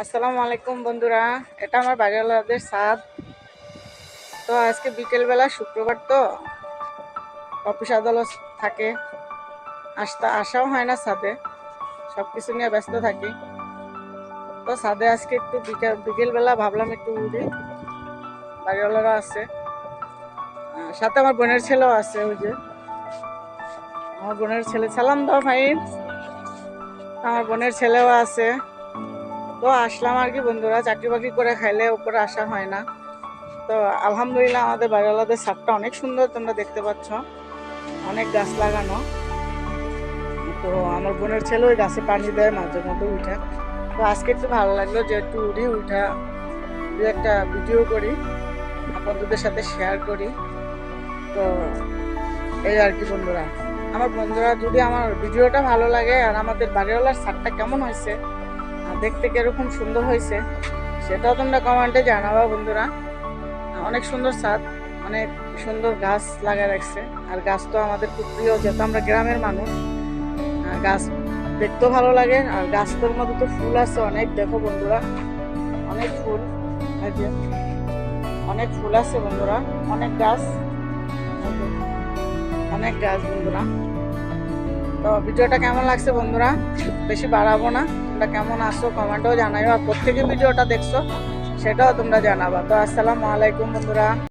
আসসালামু আলাইকুম বন্ধুরা, এটা আমার বাড়িওয়ালাদের ছাদ। তো আজকে বিকেলবেলা শুক্রবার তো অফিস আদালত থাকে, আসাও হয় না ছাদে, সব কিছু নিয়ে ব্যস্ত থাকি। তো ছাদে আজকে একটু বিকেলবেলা ভাবলাম একটু উঠি। বাড়িওয়ালারা আছে, সাথে আমার বোনের ছেলেও আছে। ওই যে আমার বোনের ছেলে, সালাম দাও ভাই। আমার বোনের ছেলেও আছে। তো আসলাম আর কি বন্ধুরা, চাকরি বাকরি করে খাইলে উপরে আসা হয় না। তো আলহামদুলিল্লাহ আমাদের বাড়িওয়ালাদের ছাদটা অনেক সুন্দর, তোমরা দেখতে পাচ্ছ, অনেক গাছ লাগানো। তো আমার বোনের ছেলে ওই গাছে পানি দেয় মাঝে মধ্যে উঠে। তো আজকে একটু ভালো লাগলো যে একটু উঠা দু একটা ভিডিও করি, বন্ধুদের সাথে শেয়ার করি। তো এই আর কি বন্ধুরা, আমার বন্ধুরা যদি আমার ভিডিওটা ভালো লাগে আর আমাদের বাড়িওয়ালার ছাদটা কেমন হয়েছে, দেখতে কিরকম সুন্দর হয়েছে, সেটাও তোমরা কমেন্টে জানাবা বন্ধুরা। অনেক সুন্দর ছাদ, অনেক সুন্দর গাছ লাগায় রাখছে। আর গাছ তো আমাদের খুব প্রিয়, যেহেতু আমরা গ্রামের মানুষ। গাছ দেখতেও ভালো লাগে, আর গাছটার মধ্যে তো ফুল আছে অনেক, দেখো বন্ধুরা, অনেক ফুল। এই যে অনেক ফুল আছে বন্ধুরা, অনেক গাছ, অনেক গাছ বন্ধুরা। তো ভিডিওটা কেমন লাগছে বন্ধুরা, বেশি বাড়াবো না। তোমরা কেমন আসো কমেন্টেও জানাইও, আর প্রত্যেকে ভিডিওটা দেখছো সেটাও তোমরা জানাবা। তো আসসালামু আলাইকুম বন্ধুরা।